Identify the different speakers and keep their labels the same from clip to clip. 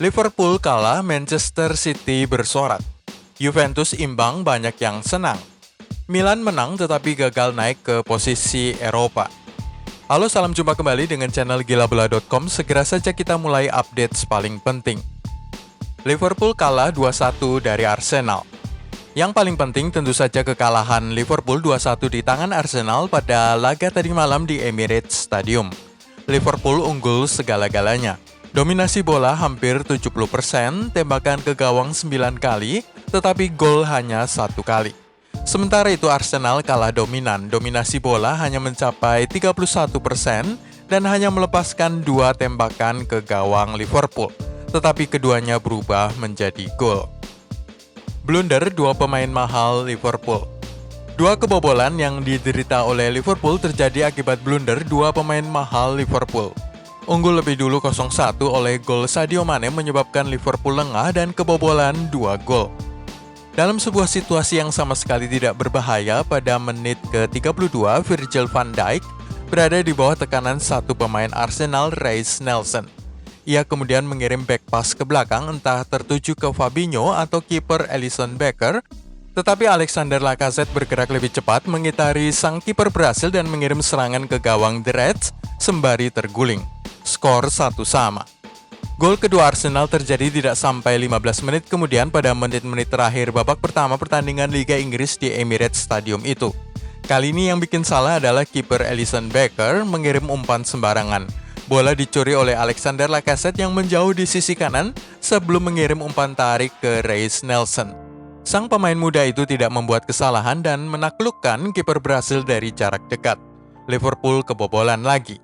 Speaker 1: Liverpool kalah, Manchester City bersorak. Juventus imbang, banyak yang senang. Milan menang tetapi gagal naik ke posisi Eropa. Halo, salam jumpa kembali dengan channel gilabola.com. Segera saja kita mulai update paling penting. Liverpool kalah 2-1 dari Arsenal. Yang paling penting tentu saja kekalahan Liverpool 2-1 di tangan Arsenal pada laga tadi malam di Emirates Stadium. Liverpool unggul segala-galanya. Dominasi bola hampir 70%, tembakan ke gawang 9 kali, tetapi gol hanya 1 kali. Sementara itu Arsenal kalah dominan, dominasi bola hanya mencapai 31% dan hanya melepaskan 2 tembakan ke gawang Liverpool, tetapi keduanya berubah menjadi gol. Blunder 2 pemain mahal Liverpool. 2 kebobolan yang diderita oleh Liverpool terjadi akibat blunder 2 pemain mahal Liverpool. Unggul lebih dulu 0-1 oleh gol Sadio Mane menyebabkan Liverpool lengah dan kebobolan 2 gol. Dalam sebuah situasi yang sama sekali tidak berbahaya, pada menit ke-32 Virgil van Dijk berada di bawah tekanan satu pemain Arsenal, Reiss Nelson. Ia kemudian mengirim back pass ke belakang entah tertuju ke Fabinho atau kiper Alisson Becker, tetapi Alexander Lacazette bergerak lebih cepat mengitari sang kiper berhasil dan mengirim serangan ke gawang The Reds sembari terguling. Skor 1-1. Gol kedua Arsenal terjadi tidak sampai 15 menit kemudian pada menit-menit terakhir babak pertama pertandingan Liga Inggris di Emirates Stadium itu. Kali ini yang bikin salah adalah kiper Alisson Becker mengirim umpan sembarangan. Bola dicuri oleh Alexander Lacazette yang menjauh di sisi kanan sebelum mengirim umpan tarik ke Reiss Nelson. Sang pemain muda itu tidak membuat kesalahan dan menaklukkan kiper berhasil dari jarak dekat. Liverpool kebobolan lagi.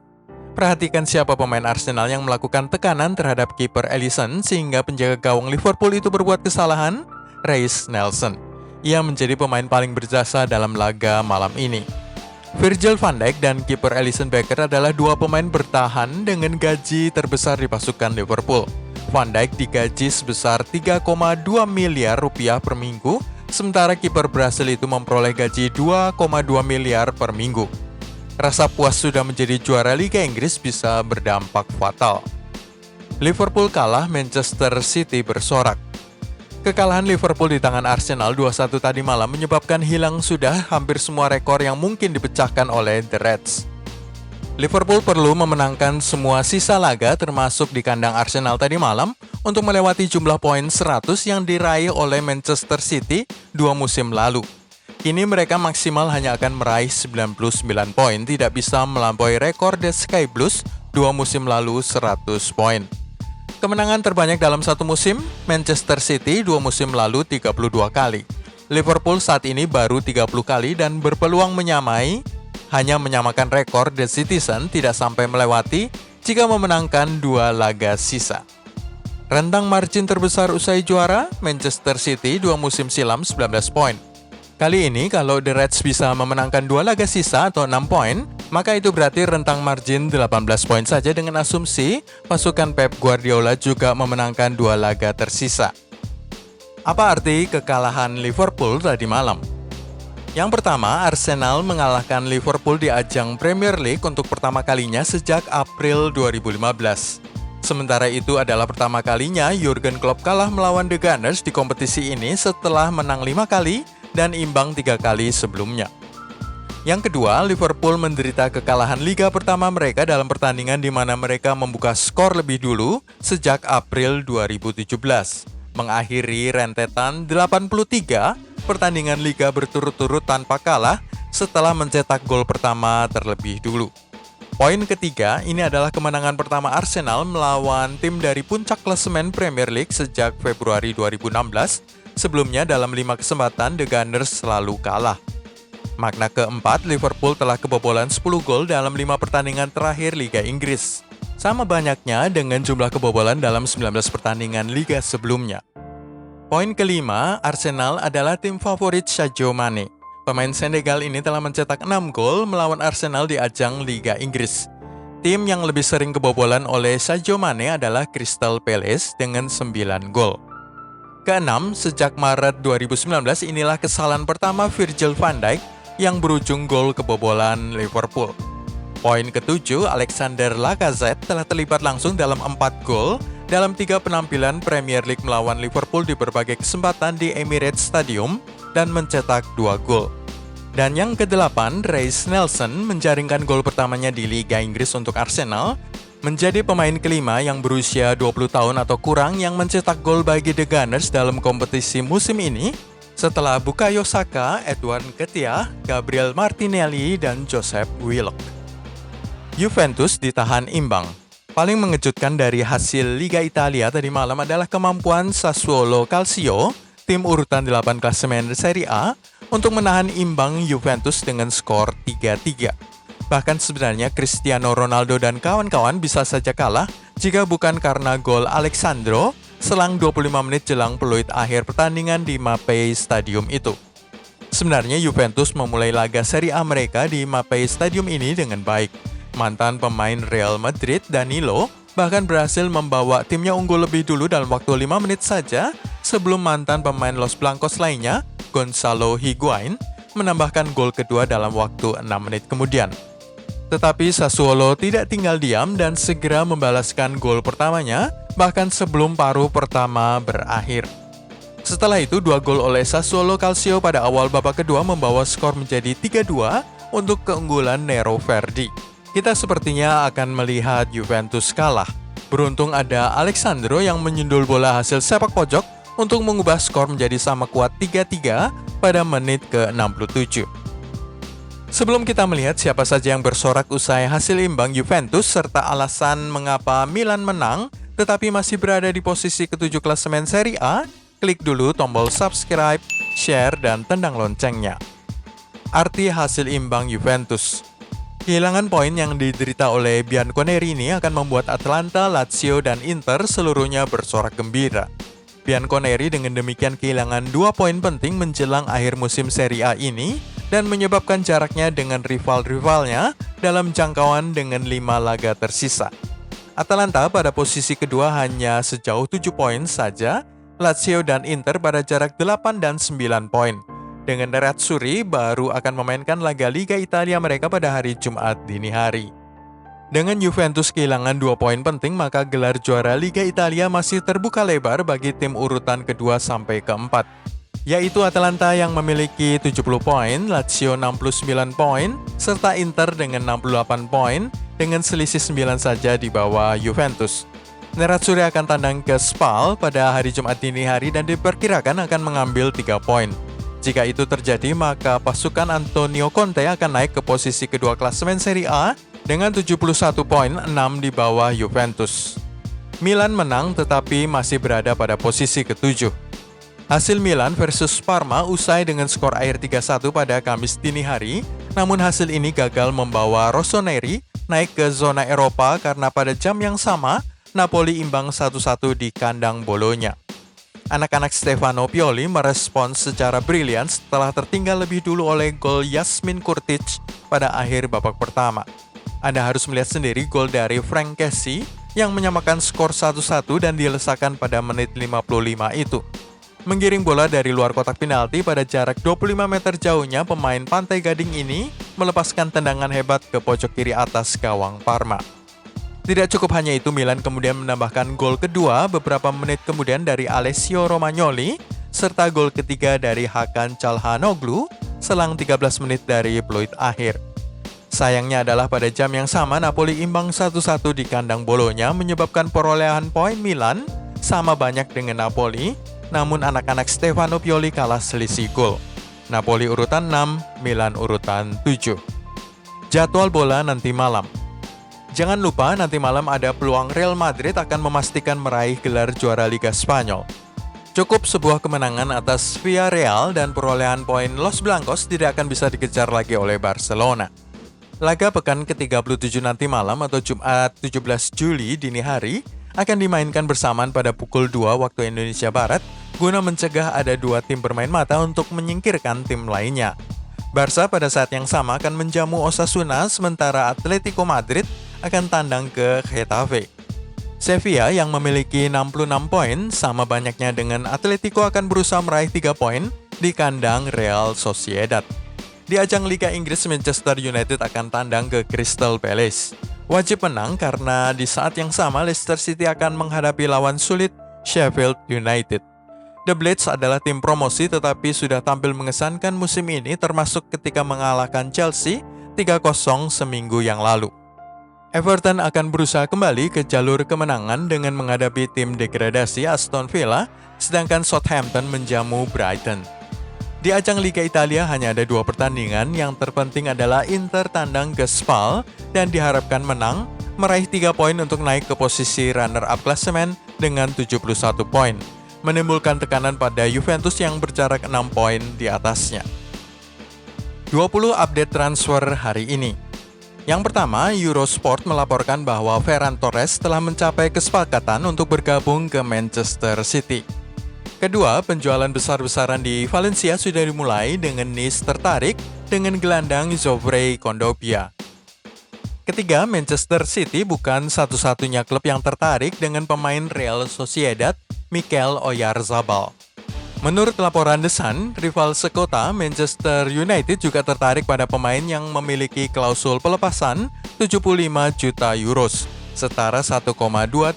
Speaker 1: Perhatikan siapa pemain Arsenal yang melakukan tekanan terhadap kiper Alisson sehingga penjaga gawang Liverpool itu berbuat kesalahan? Reiss Nelson. Ia menjadi pemain paling berjasa dalam laga malam ini. Virgil van Dijk dan kiper Alisson Becker adalah 2 pemain bertahan dengan gaji terbesar di pasukan Liverpool. Van Dijk digaji sebesar 3,2 miliar rupiah per minggu, sementara kiper Brasil itu memperoleh gaji 2,2 miliar per minggu. Rasa puas sudah menjadi juara Liga Inggris bisa berdampak fatal. Liverpool kalah, Manchester City bersorak. Kekalahan Liverpool di tangan Arsenal 2-1 tadi malam menyebabkan hilang sudah hampir semua rekor yang mungkin dipecahkan oleh The Reds. Liverpool perlu memenangkan semua sisa laga termasuk di kandang Arsenal tadi malam untuk melewati jumlah poin 100 yang diraih oleh Manchester City 2 musim lalu. Kini mereka maksimal hanya akan meraih 99 poin, tidak bisa melampaui rekor The Sky Blues 2 musim lalu 100 poin. Kemenangan terbanyak dalam satu musim, Manchester City 2 musim lalu 32 kali. Liverpool saat ini baru 30 kali dan berpeluang menyamai, hanya menyamakan rekor The Citizen tidak sampai melewati jika memenangkan 2 laga sisa. Rentang margin terbesar usai juara, Manchester City 2 musim silam 19 poin. Kali ini kalau The Reds bisa memenangkan 2 laga sisa atau 6 poin, maka itu berarti rentang margin 18 poin saja dengan asumsi pasukan Pep Guardiola juga memenangkan 2 laga tersisa. Apa arti kekalahan Liverpool tadi malam? Yang pertama, Arsenal mengalahkan Liverpool di ajang Premier League untuk pertama kalinya sejak April 2015. Sementara itu adalah pertama kalinya Jurgen Klopp kalah melawan The Gunners di kompetisi ini setelah menang 5 kali dan imbang 3 kali sebelumnya. Yang kedua, Liverpool menderita kekalahan liga pertama mereka dalam pertandingan di mana mereka membuka skor lebih dulu sejak April 2017, mengakhiri rentetan 83 pertandingan liga berturut-turut tanpa kalah setelah mencetak gol pertama terlebih dulu. Poin ketiga, ini adalah kemenangan pertama Arsenal melawan tim dari puncak klasemen Premier League sejak Februari 2016. Sebelumnya dalam 5 kesempatan The Gunners selalu kalah. Makna keempat, Liverpool telah kebobolan 10 gol dalam 5 pertandingan terakhir Liga Inggris. Sama banyaknya dengan jumlah kebobolan dalam 19 pertandingan Liga sebelumnya. Poin kelima, Arsenal adalah tim favorit Sadio Mane. Pemain Senegal ini telah mencetak 6 gol melawan Arsenal di ajang Liga Inggris. Tim yang lebih sering kebobolan oleh Sadio Mane adalah Crystal Palace dengan 9 gol. Keenam, sejak Maret 2019 inilah kesalahan pertama Virgil van Dijk yang berujung gol kebobolan Liverpool. Poin ketujuh, Alexander Lacazette telah terlibat langsung dalam 4 gol dalam 3 penampilan Premier League melawan Liverpool di berbagai kesempatan di Emirates Stadium dan mencetak 2 gol. Dan yang ke-8, Reiss Nelson menjaringkan gol pertamanya di Liga Inggris untuk Arsenal, menjadi pemain kelima yang berusia 20 tahun atau kurang yang mencetak gol bagi The Gunners dalam kompetisi musim ini, setelah Bukayo Saka, Edouard Nketiah, Gabriel Martinelli, dan Joseph Willock. Juventus ditahan imbang. Paling mengejutkan dari hasil Liga Italia tadi malam adalah kemampuan Sassuolo Calcio, tim urutan 8 klasemen Serie A, untuk menahan imbang Juventus dengan skor 3-3. Bahkan sebenarnya Cristiano Ronaldo dan kawan-kawan bisa saja kalah jika bukan karena gol Alexandro selang 25 menit jelang peluit akhir pertandingan di Mapei Stadium itu. Sebenarnya Juventus memulai laga Serie A mereka di Mapei Stadium ini dengan baik. Mantan pemain Real Madrid, Danilo, bahkan berhasil membawa timnya unggul lebih dulu dalam waktu 5 menit saja sebelum mantan pemain Los Blancos lainnya, Gonzalo Higuain, menambahkan gol kedua dalam waktu 6 menit kemudian. Tetapi Sassuolo tidak tinggal diam dan segera membalaskan gol pertamanya, bahkan sebelum paruh pertama berakhir. Setelah itu, 2 gol oleh Sassuolo Calcio pada awal babak kedua membawa skor menjadi 3-2 untuk keunggulan Nero Verdi. Kita sepertinya akan melihat Juventus kalah. Beruntung ada Alexandro yang menyundul bola hasil sepak pojok untuk mengubah skor menjadi sama kuat 3-3 pada menit ke-67. Sebelum kita melihat siapa saja yang bersorak usai hasil imbang Juventus serta alasan mengapa Milan menang tetapi masih berada di posisi ke-7 klasemen Serie A, klik dulu tombol subscribe, share, dan tendang loncengnya. Arti hasil imbang Juventus. Kehilangan poin yang diderita oleh Bianconeri ini akan membuat Atalanta, Lazio, dan Inter seluruhnya bersorak gembira. Bianconeri dengan demikian kehilangan 2 poin penting menjelang akhir musim Serie A ini dan menyebabkan jaraknya dengan rival-rivalnya dalam jangkauan dengan 5 laga tersisa. Atalanta pada posisi kedua hanya sejauh 7 poin saja, Lazio dan Inter pada jarak 8 dan 9 poin. Dengan Nerazzurri baru akan memainkan laga Liga Italia mereka pada hari Jumat dini hari. Dengan Juventus kehilangan 2 poin penting, maka gelar juara Liga Italia masih terbuka lebar bagi tim urutan kedua sampai keempat, yaitu Atalanta yang memiliki 70 poin, Lazio 69 poin, serta Inter dengan 68 poin, dengan selisih 9 saja di bawah Juventus. Nerazzurri akan tandang ke Spal pada hari Jumat dini hari dan diperkirakan akan mengambil 3 poin. Jika itu terjadi, maka pasukan Antonio Conte akan naik ke posisi kedua klasemen Serie A dengan 71 poin, 6 di bawah Juventus. Milan menang tetapi masih berada pada posisi ke-7. Hasil Milan versus Parma usai dengan skor akhir 3-1 pada Kamis dini hari, namun hasil ini gagal membawa Rossoneri naik ke zona Eropa karena pada jam yang sama, Napoli imbang 1-1 di kandang Bologna. Anak-anak Stefano Pioli merespons secara brilian setelah tertinggal lebih dulu oleh gol Yasmin Kurtic pada akhir babak pertama. Anda harus melihat sendiri gol dari Frank Kessie yang menyamakan skor 1-1 dan dilesakan pada menit 55 itu. Menggiring bola dari luar kotak penalti pada jarak 25 meter jauhnya, pemain Pantai Gading ini melepaskan tendangan hebat ke pojok kiri atas gawang Parma. Tidak cukup hanya itu, Milan kemudian menambahkan gol kedua beberapa menit kemudian dari Alessio Romagnoli, serta gol ketiga dari Hakan Çalhanoğlu selang 13 menit dari peluit akhir. Sayangnya adalah pada jam yang sama Napoli imbang 1-1 di kandang Bologna menyebabkan perolehan poin Milan sama banyak dengan Napoli, namun anak-anak Stefano Pioli kalah selisih gol. Napoli urutan 6, Milan urutan 7. Jadwal bola nanti malam. Jangan lupa nanti malam ada peluang Real Madrid akan memastikan meraih gelar juara Liga Spanyol. Cukup sebuah kemenangan atas Villarreal dan perolehan poin Los Blancos tidak akan bisa dikejar lagi oleh Barcelona. Laga pekan ke-37 nanti malam atau Jumat 17 Juli dini hari akan dimainkan bersamaan pada pukul 2 waktu Indonesia Barat guna mencegah ada 2 tim bermain mata untuk menyingkirkan tim lainnya. Barca pada saat yang sama akan menjamu Osasuna sementara Atletico Madrid akan tandang ke Getafe. Sevilla yang memiliki 66 poin sama banyaknya dengan Atletico akan berusaha meraih 3 poin di kandang Real Sociedad. Di ajang Liga Inggris, Manchester United akan tandang ke Crystal Palace. Wajib menang karena di saat yang sama Leicester City akan menghadapi lawan sulit Sheffield United. The Blades adalah tim promosi tetapi sudah tampil mengesankan musim ini termasuk ketika mengalahkan Chelsea 3-0 seminggu yang lalu. Everton akan berusaha kembali ke jalur kemenangan dengan menghadapi tim degradasi Aston Villa, sedangkan Southampton menjamu Brighton. Di ajang Liga Italia hanya ada 2 pertandingan, yang terpenting adalah Inter tandang ke Spal dan diharapkan menang, meraih 3 poin untuk naik ke posisi runner-up klasemen dengan 71 poin, menimbulkan tekanan pada Juventus yang berjarak 6 poin di atasnya. 20 update transfer hari ini. Yang pertama, Eurosport melaporkan bahwa Ferran Torres telah mencapai kesepakatan untuk bergabung ke Manchester City. Kedua, penjualan besar-besaran di Valencia sudah dimulai dengan Nice tertarik dengan gelandang Geoffrey Kondogbia. Ketiga, Manchester City bukan satu-satunya klub yang tertarik dengan pemain Real Sociedad, Mikel Oyarzabal. Menurut laporan The Sun, rival sekota Manchester United juga tertarik pada pemain yang memiliki klausul pelepasan 75 juta euros, setara 1,2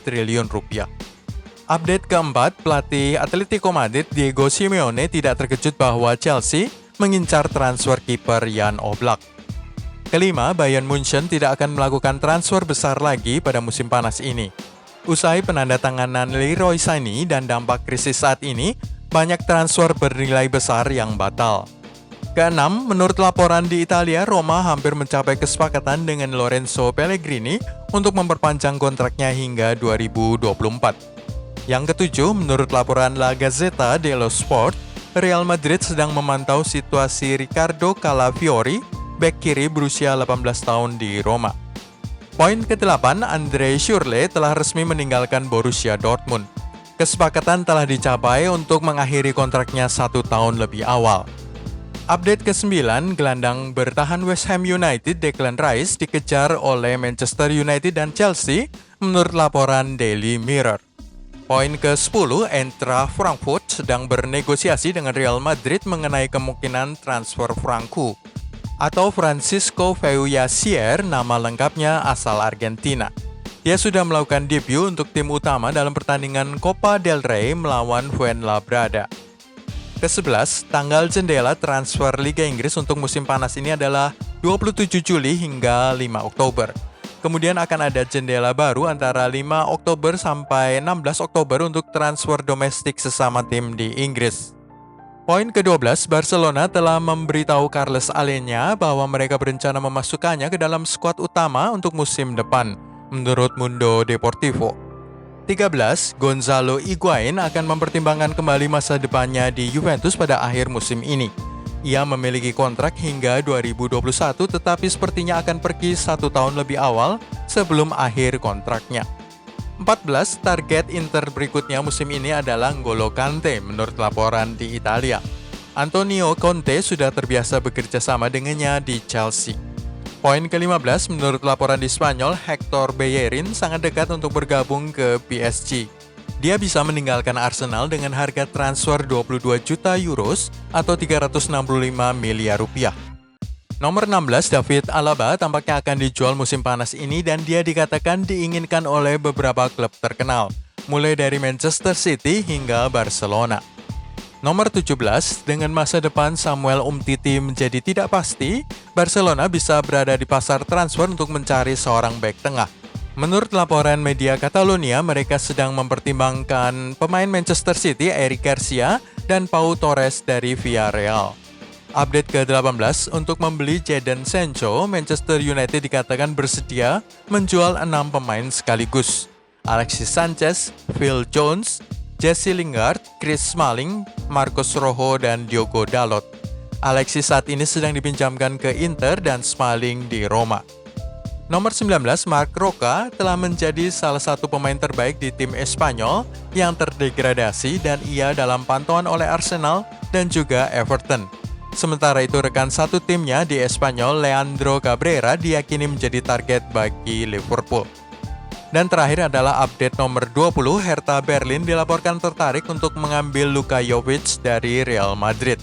Speaker 1: triliun rupiah. Update keempat, pelatih Atletico Madrid Diego Simeone tidak terkejut bahwa Chelsea mengincar transfer kiper Jan Oblak. Kelima, Bayern Munchen tidak akan melakukan transfer besar lagi pada musim panas ini. Usai penandatanganan Leroy Sané dan dampak krisis saat ini, banyak transfer bernilai besar yang batal. Keenam, menurut laporan di Italia, Roma hampir mencapai kesepakatan dengan Lorenzo Pellegrini untuk memperpanjang kontraknya hingga 2024. Yang ketujuh, menurut laporan La Gazzetta dello Sport, Real Madrid sedang memantau situasi Riccardo Calafiori, bek kiri berusia 18 tahun di Roma. Poin ke-8, Andre Schürrle telah resmi meninggalkan Borussia Dortmund. Kesepakatan telah dicapai untuk mengakhiri kontraknya 1 tahun lebih awal. Update ke-9, gelandang bertahan West Ham United Declan Rice dikejar oleh Manchester United dan Chelsea menurut laporan Daily Mirror. Poin ke-10, Eintracht Frankfurt sedang bernegosiasi dengan Real Madrid mengenai kemungkinan transfer Franco atau Francisco Feuillasier, nama lengkapnya asal Argentina. Dia sudah melakukan debut untuk tim utama dalam pertandingan Copa del Rey melawan Fuenlabrada. Ke-11, tanggal jendela transfer Liga Inggris untuk musim panas ini adalah 27 Juli hingga 5 Oktober. Kemudian akan ada jendela baru antara 5 Oktober sampai 16 Oktober untuk transfer domestik sesama tim di Inggris. Poin ke-12, Barcelona telah memberitahu Carles Alenya bahwa mereka berencana memasukkannya ke dalam skuad utama untuk musim depan, menurut Mundo Deportivo. 13, Gonzalo Higuain akan mempertimbangkan kembali masa depannya di Juventus pada akhir musim ini. Ia memiliki kontrak hingga 2021 tetapi sepertinya akan pergi 1 tahun lebih awal sebelum akhir kontraknya. 14, target Inter berikutnya musim ini adalah N'Golo Kante menurut laporan di Italia. Antonio Conte sudah terbiasa bekerja sama dengannya di Chelsea. Poin ke-15, menurut laporan di Spanyol, Hector Bellerin sangat dekat untuk bergabung ke PSG. Dia bisa meninggalkan Arsenal dengan harga transfer 22 juta euros atau 365 miliar rupiah. Nomor 16, David Alaba tampaknya akan dijual musim panas ini dan dia dikatakan diinginkan oleh beberapa klub terkenal, mulai dari Manchester City hingga Barcelona. Nomor 17, dengan masa depan Samuel Umtiti menjadi tidak pasti, Barcelona bisa berada di pasar transfer untuk mencari seorang bek tengah. Menurut laporan media Catalonia, mereka sedang mempertimbangkan pemain Manchester City Eric Garcia dan Pau Torres dari Villarreal. Update ke-18, untuk membeli Jadon Sancho, Manchester United dikatakan bersedia menjual 6 pemain sekaligus. Alexis Sanchez, Phil Jones, Jesse Lingard, Chris Smalling, Marcos Rojo, dan Diogo Dalot. Alexis saat ini sedang dipinjamkan ke Inter dan Smalling di Roma. Nomor 19, Marc Roca telah menjadi salah satu pemain terbaik di tim Espanyol yang terdegradasi dan ia dalam pantauan oleh Arsenal dan juga Everton. Sementara itu rekan satu timnya di Espanyol, Leandro Cabrera, diyakini menjadi target bagi Liverpool. Dan terakhir adalah update nomor 20, Hertha Berlin dilaporkan tertarik untuk mengambil Luka Jovic dari Real Madrid.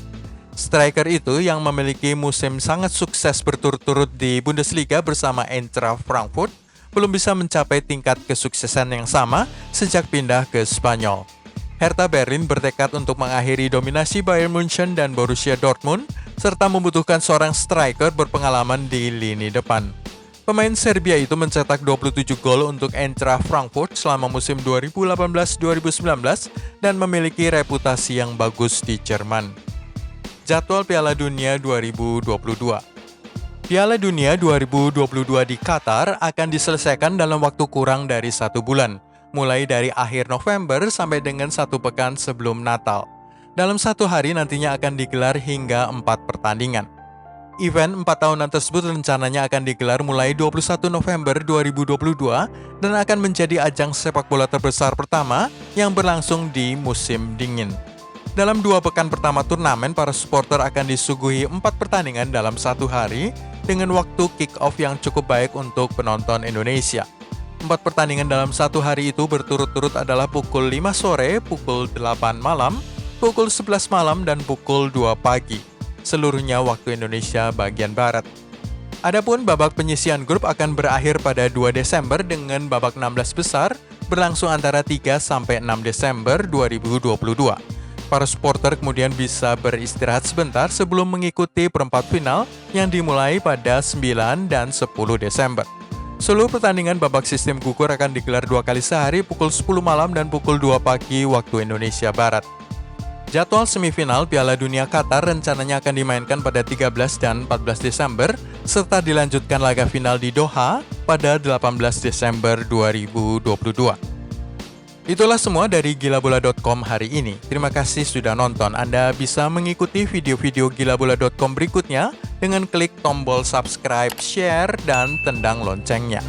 Speaker 1: Striker itu yang memiliki musim sangat sukses berturut-turut di Bundesliga bersama Eintracht Frankfurt belum bisa mencapai tingkat kesuksesan yang sama sejak pindah ke Spanyol. Hertha Berlin bertekad untuk mengakhiri dominasi Bayern Munchen dan Borussia Dortmund, serta membutuhkan seorang striker berpengalaman di lini depan. Pemain Serbia itu mencetak 27 gol untuk Eintracht Frankfurt selama musim 2018-2019 dan memiliki reputasi yang bagus di Jerman. Jadwal Piala Dunia 2022. Piala Dunia 2022 di Qatar akan diselesaikan dalam waktu kurang dari 1 bulan, mulai dari akhir November sampai dengan 1 pekan sebelum Natal. Dalam 1 hari nantinya akan digelar hingga 4 pertandingan. Event 4 tahunan tersebut rencananya akan digelar mulai 21 November 2022 dan akan menjadi ajang sepak bola terbesar pertama yang berlangsung di musim dingin. Dalam 2 pekan pertama turnamen, para supporter akan disuguhi 4 pertandingan dalam 1 hari dengan waktu kick-off yang cukup baik untuk penonton Indonesia. 4 pertandingan dalam 1 hari itu berturut-turut adalah pukul 5 sore, pukul 8 malam, pukul 11 malam, dan pukul 2 pagi. Seluruhnya waktu Indonesia bagian Barat. Adapun babak penyisihan grup akan berakhir pada 2 Desember dengan babak 16 besar berlangsung antara 3 sampai 6 Desember 2022. Para supporter kemudian bisa beristirahat sebentar sebelum mengikuti perempat final yang dimulai pada 9 dan 10 Desember. Seluruh pertandingan babak sistem gugur akan digelar 2 kali sehari pukul 10 malam dan pukul 2 pagi waktu Indonesia Barat. Jadwal semifinal Piala Dunia Qatar rencananya akan dimainkan pada 13 dan 14 Desember, serta dilanjutkan laga final di Doha pada 18 Desember 2022. Itulah semua dari gilabola.com hari ini. Terima kasih sudah nonton. Anda bisa mengikuti video-video gilabola.com berikutnya dengan klik tombol subscribe, share, dan tendang loncengnya.